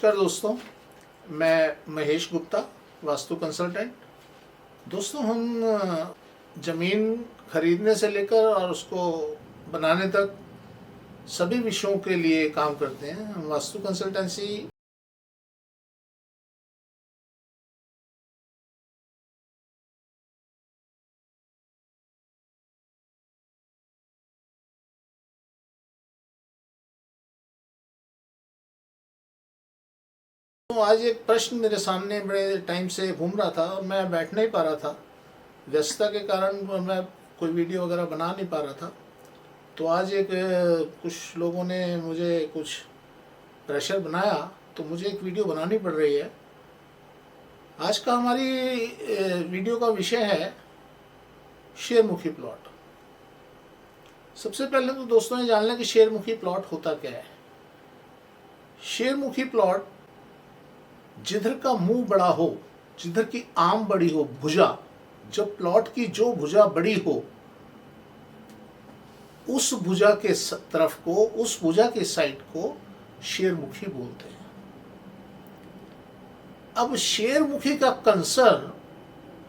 नमस्कार दोस्तों, मैं महेश गुप्ता, वास्तु कंसल्टेंट। दोस्तों, हम ज़मीन खरीदने से लेकर और उसको बनाने तक सभी विषयों के लिए काम करते हैं। हम वास्तु कंसल्टेंसी तो आज एक प्रश्न मेरे सामने बड़े टाइम से घूम रहा था और मैं बैठ नहीं पा रहा था। व्यस्तता के कारण मैं कोई वीडियो वगैरह बना नहीं पा रहा था। तो आज कुछ लोगों ने मुझे कुछ प्रेशर बनाया, तो मुझे एक वीडियो बनानी पड़ रही है। आज का हमारी वीडियो का विषय है शेरमुखी प्लॉट। सबसे पहले तो दोस्तों ये जान लें कि शेरमुखी प्लॉट होता क्या है। शेरमुखी प्लॉट जिधर का मुंह बड़ा हो, जिधर की आम बड़ी हो, भुजा, जब प्लॉट की जो भुजा बड़ी हो, उस भुजा के तरफ को, उस भुजा के साइड को शेरमुखी बोलते हैं। अब शेरमुखी का कंसर्न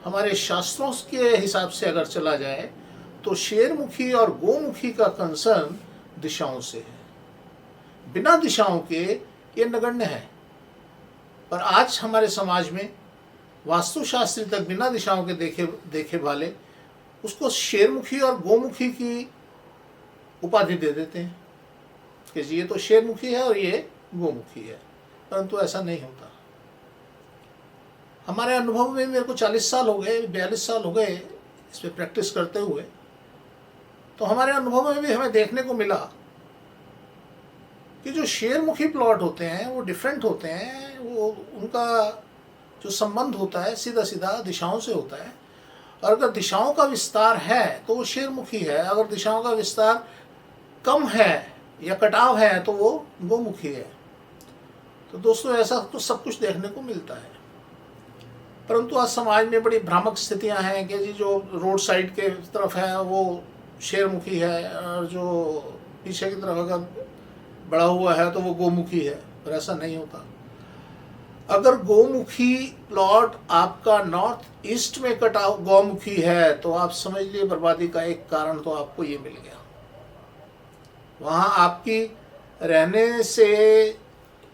हमारे शास्त्रों के हिसाब से अगर चला जाए तो शेरमुखी और गोमुखी का कंसर्न दिशाओं से है। बिना दिशाओं के ये नगण्य है। पर आज हमारे समाज में वास्तुशास्त्री तक बिना दिशाओं के देखे वाले उसको शेरमुखी और गोमुखी की उपाधि दे देते हैं कि ये तो शेरमुखी है और ये गोमुखी है, परंतु ऐसा नहीं होता। हमारे अनुभव में मेरे को 40 साल हो गए, 42 साल हो गए इस पर प्रैक्टिस करते हुए। तो हमारे अनुभव में भी हमें देखने को मिला कि जो शेरमुखी प्लॉट होते हैं वो डिफरेंट होते हैं। वो उनका जो संबंध होता है सीधा सीधा दिशाओं से होता है। और अगर दिशाओं का विस्तार है तो वो शेरमुखी है, अगर दिशाओं का विस्तार कम है या कटाव है तो वो गोमुखी है। तो दोस्तों ऐसा तो सब कुछ देखने को मिलता है। परंतु आज समाज में बड़ी भ्रामक स्थितियां हैं कि जी जो रोड साइड के तरफ है वो शेरमुखी है और जो पीछे की तरफ अगर बड़ा हुआ है तो वो गोमुखी है। पर ऐसा नहीं होता। अगर गोमुखी प्लॉट आपका नॉर्थ ईस्ट में कटा गौमुखी है तो आप समझ लिए बर्बादी का एक कारण तो आपको ये मिल गया। वहां आपकी रहने से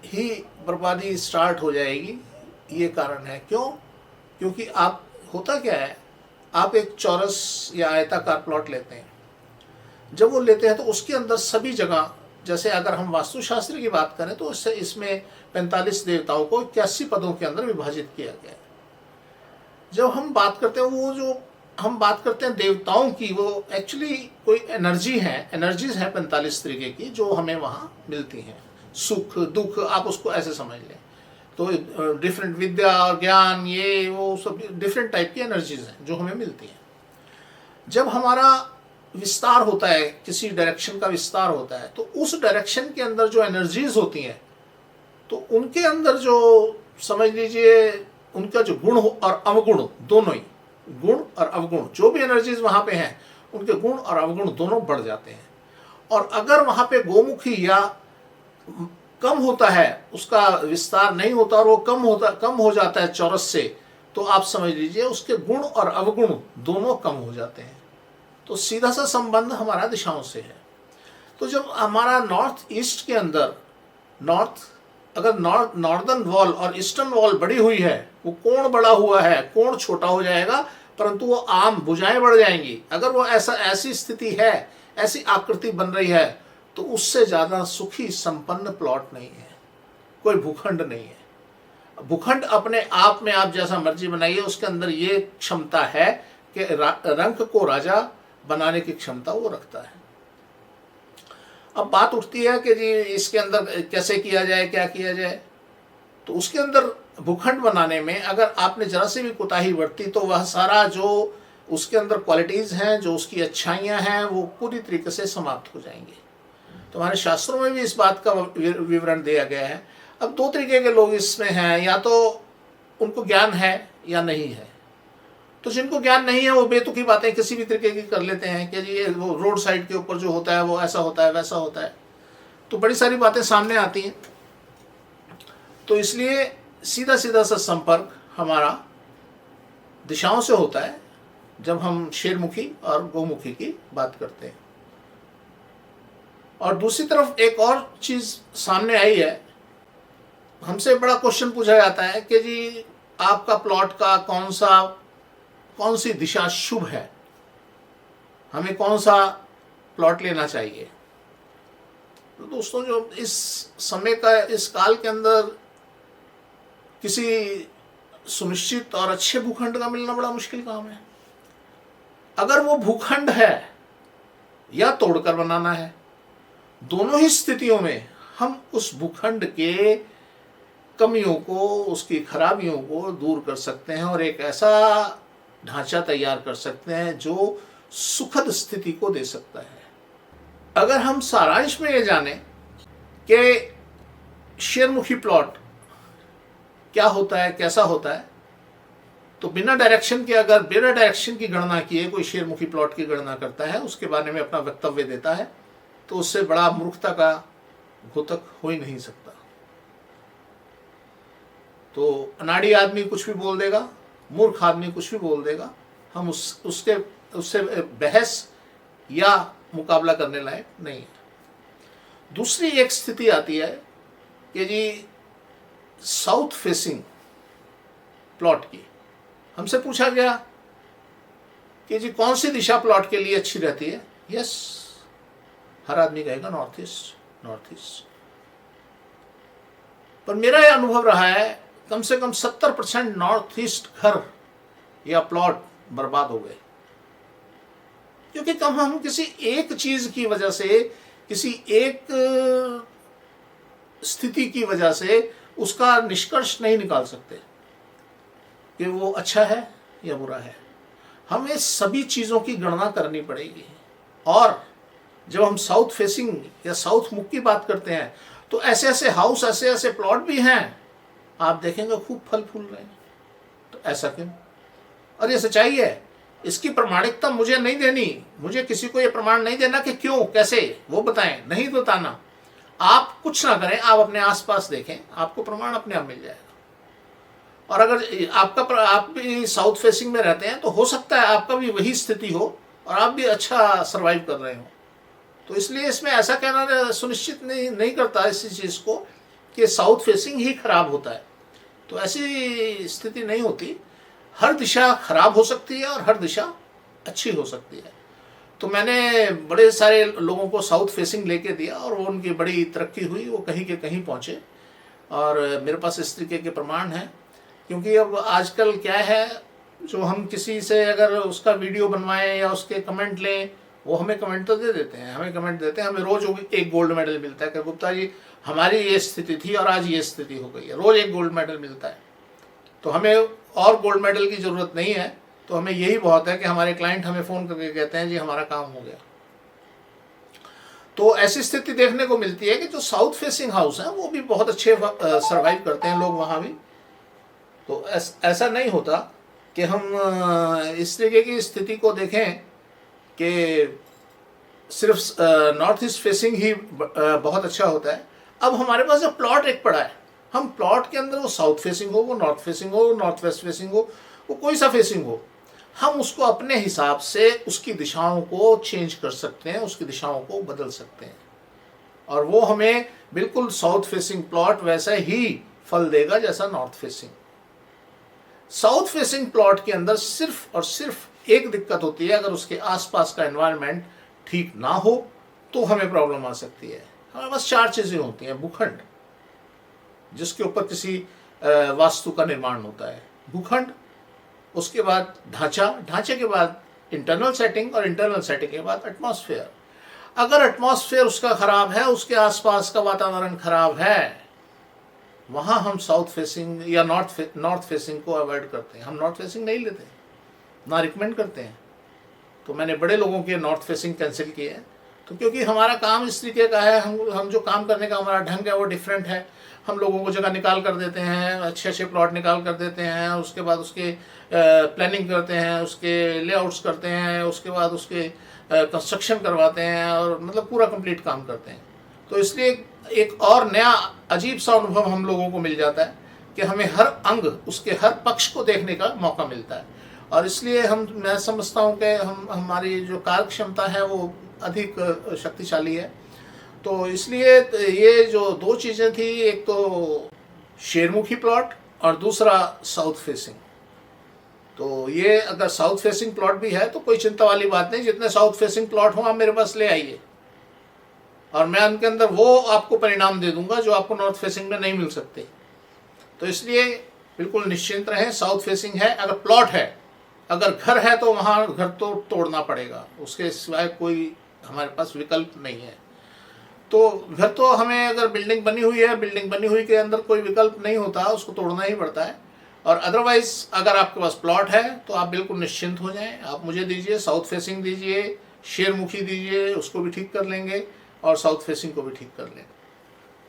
ही बर्बादी स्टार्ट हो जाएगी। ये कारण है। क्यों? क्योंकि आप होता क्या है, आप एक चौरस या आयताकार प्लॉट लेते हैं। जब वो लेते हैं तो उसके अंदर सभी जगह, जैसे अगर हम वास्तुशास्त्र की बात करें तो इसमें 45 देवताओं को 81 पदों के अंदर विभाजित किया गया है। जब हम बात करते हैं वो जो हम बात करते हैं देवताओं की, वो एक्चुअली कोई एनर्जीज है 45 तरीके की जो हमें वहाँ मिलती हैं। सुख दुख आप उसको ऐसे समझ लें। तो डिफरेंट विद्या और ज्ञान, ये वो सब डिफरेंट टाइप की एनर्जीज हैं जो हमें मिलती हैं। जब हमारा विस्तार होता है, किसी डायरेक्शन का विस्तार होता है, तो उस डायरेक्शन के अंदर जो एनर्जीज होती हैं तो उनके अंदर जो समझ लीजिए उनका जो गुण और अवगुण दोनों ही, गुण और अवगुण जो भी एनर्जीज वहां पे हैं उनके गुण और अवगुण दोनों बढ़ जाते हैं। और अगर वहां पे गोमुखी या कम होता है, उसका विस्तार नहीं होता और वो कम हो जाता है चौरस से, तो आप समझ लीजिए उसके गुण और अवगुण दोनों कम हो जाते हैं। तो सीधा सा संबंध हमारा दिशाओं से है। तो जब हमारा नॉर्थ ईस्ट के अंदर अगर नॉर्दर्न वॉल और ईस्टर्न वॉल बढ़ी हुई है, वो कोण बढ़ा हुआ है, कोण छोटा हो जाएगा परंतु वो आम भुजाएं बढ़ जाएंगी। अगर वो ऐसी स्थिति है, ऐसी आकृति बन रही है, तो उससे ज्यादा सुखी संपन्न प्लॉट नहीं है, कोई भूखंड नहीं है। भूखंड अपने आप में आप जैसा मर्जी बनाइए, उसके अंदर ये क्षमता है कि रंक को राजा बनाने की क्षमता वो रखता है। अब बात उठती है कि जी इसके अंदर कैसे किया जाए, क्या किया जाए। तो उसके अंदर भूखंड बनाने में अगर आपने जरा से भी कोताही बरती तो वह सारा जो उसके अंदर क्वालिटीज हैं, जो उसकी अच्छाइयां हैं, वो पूरी तरीके से समाप्त हो जाएंगी। तो हमारे शास्त्रों में भी इस बात का विवरण दिया गया है। अब दो तरीके के लोग इसमें हैं, या तो उनको ज्ञान है या नहीं है। तो जिनको ज्ञान नहीं है वो बेतुकी बातें किसी भी तरीके की कर लेते हैं कि जी वो रोड साइड के ऊपर जो होता है वो ऐसा होता है, वैसा होता है। तो बड़ी सारी बातें सामने आती हैं। तो इसलिए सीधा सीधा सा संपर्क हमारा दिशाओं से होता है जब हम शेरमुखी और गौमुखी की बात करते हैं। और दूसरी तरफ एक और चीज सामने आई है, हमसे बड़ा क्वेश्चन पूछा जाता है कि जी आपका प्लॉट का कौन सी दिशा शुभ है, हमें कौन सा प्लॉट लेना चाहिए। तो दोस्तों, जो इस समय का इस काल के अंदर किसी सुनिश्चित और अच्छे भूखंड का मिलना बड़ा मुश्किल काम है। अगर वो भूखंड है या तोड़कर बनाना है, दोनों ही स्थितियों में हम उस भूखंड के कमियों को, उसकी खराबियों को दूर कर सकते हैं और एक ऐसा ढांचा तैयार कर सकते हैं जो सुखद स्थिति को दे सकता है। अगर हम सारांश में ये जाने कि शेरमुखी प्लॉट क्या होता है, कैसा होता है, तो बिना डायरेक्शन की गणना किए कोई शेरमुखी प्लॉट की गणना करता है, उसके बारे में अपना वक्तव्य देता है, तो उससे बड़ा मूर्खता का घोतक हो ही नहीं सकता। तो अनाड़ी आदमी कुछ भी बोल देगा, मूर्ख आदमी कुछ भी बोल देगा, हम उससे बहस या मुकाबला करने लायक नहीं है। दूसरी एक स्थिति आती है कि जी साउथ फेसिंग प्लॉट की हमसे पूछा गया कि जी कौन सी दिशा प्लॉट के लिए अच्छी रहती है। यस, हर आदमी कहेगा नॉर्थ ईस्ट। पर मेरा यह अनुभव रहा है कम से कम 70% नॉर्थ ईस्ट घर या प्लॉट बर्बाद हो गए, क्योंकि कम हम किसी एक चीज की वजह से, किसी एक स्थिति की वजह से उसका निष्कर्ष नहीं निकाल सकते कि वो अच्छा है या बुरा है। हमें सभी चीजों की गणना करनी पड़ेगी। और जब हम साउथ फेसिंग या साउथ मुख की बात करते हैं तो ऐसे ऐसे हाउस, ऐसे ऐसे प्लॉट भी हैं, आप देखेंगे खूब फल फूल रहे हैं। तो ऐसा क्यों? और ये सच्चाई है, इसकी प्रमाणिकता मुझे नहीं देनी, मुझे किसी को ये प्रमाण नहीं देना कि क्यों, कैसे, वो बताएं, नहीं बताना। आप कुछ ना करें, आप अपने आसपास देखें, आपको प्रमाण अपने आप मिल जाएगा। और अगर आप भी साउथ फेसिंग में रहते हैं तो हो सकता है आपका भी वही स्थिति हो और आप भी अच्छा सरवाइव कर रहे हो। तो इसलिए इसमें ऐसा कहना सुनिश्चित नहीं करता इसी चीज़ को कि साउथ फेसिंग ही खराब होता है। तो ऐसी स्थिति नहीं होती। हर दिशा खराब हो सकती है और हर दिशा अच्छी हो सकती है। तो मैंने बड़े सारे लोगों को साउथ फेसिंग लेके दिया और वो उनकी बड़ी तरक्की हुई, वो कहीं के कहीं पहुँचे। और मेरे पास इस तरीके के प्रमाण हैं, क्योंकि अब आजकल क्या है, जो हम किसी से अगर उसका वीडियो बनवाएं या उसके कमेंट लें, वो हमें कमेंट तो दे देते हैं, हमें रोज एक गोल्ड मेडल मिलता है कि गुप्ता जी हमारी ये स्थिति थी और आज ये स्थिति हो गई है, रोज एक गोल्ड मेडल मिलता है। तो हमें और गोल्ड मेडल की जरूरत नहीं है, तो हमें यही बहुत है कि हमारे क्लाइंट हमें फ़ोन करके कहते हैं जी हमारा काम हो गया। तो ऐसी स्थिति देखने को मिलती है कि जो साउथ फेसिंग हाउस है वो भी बहुत अच्छे सर्वाइव करते हैं लोग वहाँ भी। तो ऐसा नहीं होता कि हम इस तरीके की स्थिति को देखें कि सिर्फ नॉर्थ ईस्ट फेसिंग ही बहुत अच्छा होता है। अब हमारे पास जो प्लॉट एक पड़ा है, हम प्लॉट के अंदर वो साउथ फेसिंग हो, वो नॉर्थ फेसिंग हो, नॉर्थ वेस्ट फेसिंग हो, वो कोई सा फेसिंग हो, हम उसको अपने हिसाब से उसकी दिशाओं को चेंज कर सकते हैं, उसकी दिशाओं को बदल सकते हैं और वो हमें बिल्कुल साउथ फेसिंग प्लॉट वैसा ही फल देगा जैसा north facing. South facing plot के अंदर सिर्फ और सिर्फ एक दिक्कत होती है, अगर उसके आसपास का एनवायरनमेंट ठीक ना हो तो हमें प्रॉब्लम आ सकती है। हमारे पास 4 चीज़ें होती हैं। भूखंड, जिसके ऊपर किसी वास्तु का निर्माण होता है, भूखंड, उसके बाद ढांचा, ढांचे के बाद इंटरनल सेटिंग और इंटरनल सेटिंग के बाद एटमॉस्फेयर। अगर एटमॉस्फेयर उसका खराब है, उसके आसपास का वातावरण खराब है, वहाँ हम साउथ फेसिंग या नॉर्थ फेसिंग को अवॉइड करते हैं। हम नॉर्थ फेसिंग नहीं लेते, ना रिकमेंड करते हैं। तो मैंने बड़े लोगों के नॉर्थ फेसिंग कैंसिल किए हैं, तो क्योंकि हमारा काम इस तरीके का है, हम जो काम करने का हमारा ढंग है वो डिफरेंट है। हम लोगों को जगह निकाल कर देते हैं, अच्छे अच्छे प्लॉट निकाल कर देते हैं, उसके बाद उसके प्लानिंग करते हैं, उसके लेआउट्स करते हैं, उसके बाद उसके कंस्ट्रक्शन करवाते हैं और मतलब पूरा कंप्लीट काम करते हैं। तो इसलिए एक और नया अजीब सा अनुभव हम लोगों को मिल जाता है कि हमें हर अंग, उसके हर पक्ष को देखने का मौका मिलता है। और इसलिए मैं समझता हूँ कि हमारी जो कार्य क्षमता है वो अधिक शक्तिशाली है। तो इसलिए ये जो दो चीज़ें थी, एक तो शेरमुखी प्लॉट और दूसरा साउथ फेसिंग। तो ये अगर साउथ फेसिंग प्लॉट भी है तो कोई चिंता वाली बात नहीं, जितने साउथ फेसिंग प्लॉट हो आप मेरे पास ले आइए और मैं उनके अंदर वो आपको परिणाम दे दूंगा जो आपको नॉर्थ फेसिंग में नहीं मिल सकते। तो इसलिए बिल्कुल निश्चिंत रहें, साउथ फेसिंग है, अगर प्लॉट है, अगर घर है तो वहाँ घर तो तोड़ना पड़ेगा, उसके सिवाय कोई हमारे पास विकल्प नहीं है। तो घर तो हमें, अगर बिल्डिंग बनी हुई है, बिल्डिंग बनी हुई के अंदर कोई विकल्प नहीं होता, उसको तोड़ना ही पड़ता है। और अदरवाइज अगर आपके पास प्लॉट है तो आप बिल्कुल निश्चिंत हो जाएं, आप मुझे दीजिए, साउथ फेसिंग दीजिए, शेरमुखी दीजिए, उसको भी ठीक कर लेंगे और साउथ फेसिंग को भी ठीक कर लेंगे।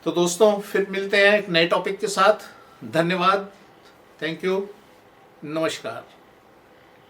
तो दोस्तों फिर मिलते हैं एक नए टॉपिक के साथ। धन्यवाद, थैंक यू, नमस्कार।